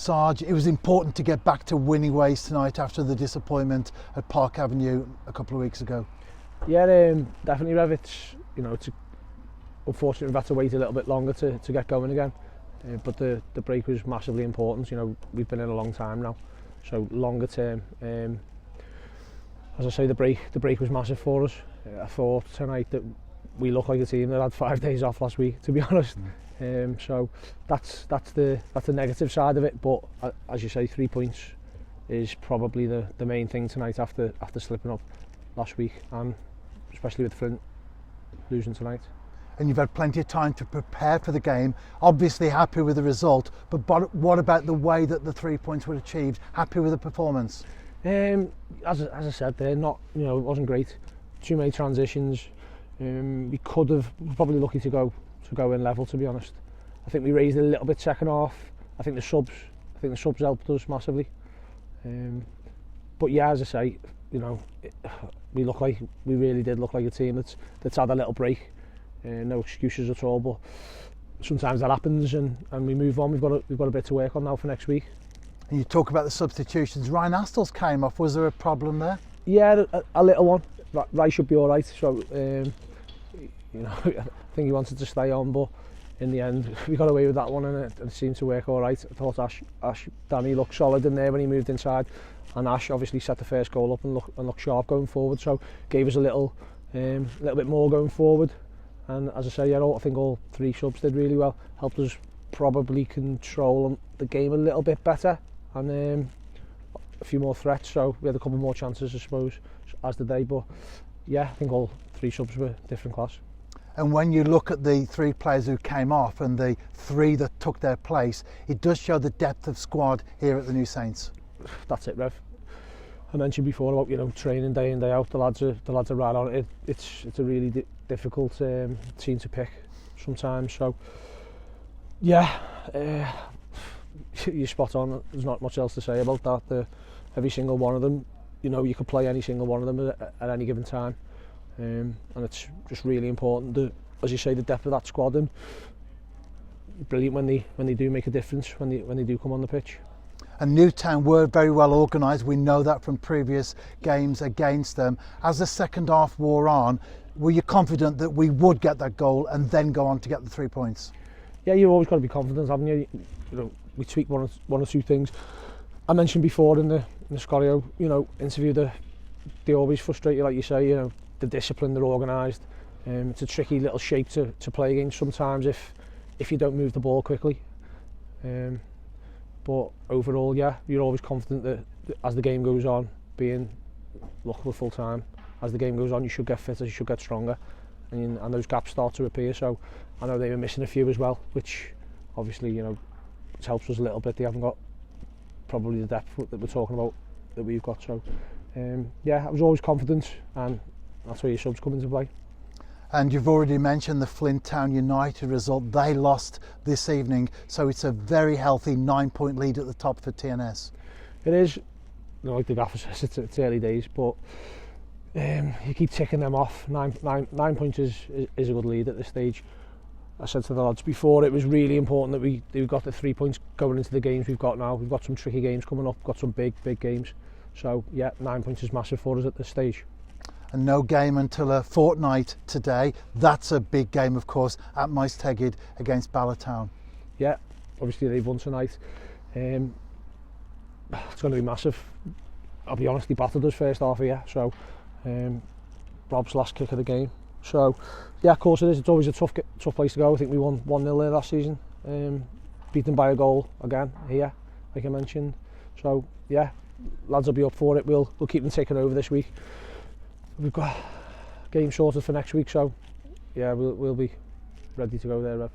Sarge, it was important to get back to winning ways tonight after the disappointment at Park Avenue a couple of weeks ago. Yeah, definitely, Rev. It's unfortunately we've had to wait a little bit longer to get going again, but the break was massively important. We've been in a long time now, so longer term. As I say, the break was massive for us. I thought tonight that we looked like a team that had 5 days off last week, to be honest. So that's the negative side of it. But as you say, 3 points is probably the main thing tonight after slipping up last week, and especially with Flint losing tonight. And you've had plenty of time to prepare for the game. Obviously happy with the result, but what about the way that the 3 points were achieved? Happy with the performance? As I said, they're not. It wasn't great. Too many transitions. We could have probably lucky to go in level, to be honest. I think we raised a little bit second half. I think the subs helped us massively. But yeah, as I say, we really did look like a team that's had a little break. No excuses at all, but sometimes that happens, and we move on. We've got a bit to work on now for next week. And you talk about the substitutions. Ryan Astles came off. Was there a problem there? Yeah, a little one. Rai should be all right. So I think he wanted to stay on, but in the end we got away with that one, and it seemed to work all right. I thought Danny looked solid in there when he moved inside, and Ash obviously set the first goal up and looked sharp going forward. So gave us a little bit more going forward. And as I say, I think all 3 subs did really well. Helped us probably control the game a little bit better, and a few more threats. So we had a couple more chances, I suppose, as did they. But yeah, I think all 3 subs were different class. And when you look at the 3 players who came off and the 3 that took their place, it does show the depth of squad here at the New Saints. That's it, Rev. I mentioned before about training day in day out. The lads are right on it. It's a really difficult team to pick sometimes. So yeah, you're spot on. There's not much else to say about that. Every single one of them, you could play any single one of them at any given time, and it's just really important. As you say, the depth of that squad, and brilliant when they do make a difference when they do come on the pitch. And Newtown were very well organised. We know that from previous games against them. As the second half wore on, were you confident that we would get that goal and then go on to get the 3 points? Yeah, you've always got to be confident, haven't you? We tweaked one or two things. I mentioned before in the Scorio, interview, they always frustrate you, like you say. The discipline, they're organised. It's a tricky little shape to play against sometimes if you don't move the ball quickly. But overall, yeah, you're always confident that as the game goes on, look, we're full time. As the game goes on, you should get fitter, you should get stronger, and those gaps start to appear. So I know they were missing a few as well, which obviously it helps us a little bit. They haven't got probably the depth that we're talking about that we've got. So yeah, I was always confident, and that's where your subs come into play. And you've already mentioned the Flint Town United result. They lost this evening, so it's a very healty 9-point lead at the top for TNS. It is, like the gaffer says, it's early days, but you keep ticking them off. 9 points is a good lead at this stage. I said to the lads before, it was really important that we got the 3 points going into the games we've got now. We've got some tricky games coming up, got some big games. So yeah, 9 points is massive for us at this stage. And no game until a fortnight today. That's a big game, of course, at Maes Tegid against Ballatown. Yeah, obviously they've won tonight. It's going to be massive. I'll be honest, he battered us first half here, so Rob's last kick of the game. So yeah, of course it is. It's always a tough place to go. I think we won 1-0 there last season. Beaten by a goal again here, like I mentioned. So yeah, lads will be up for it. We'll keep them taking over this week. We've got game sorted for next week, so yeah, we'll be ready to go there, Rev.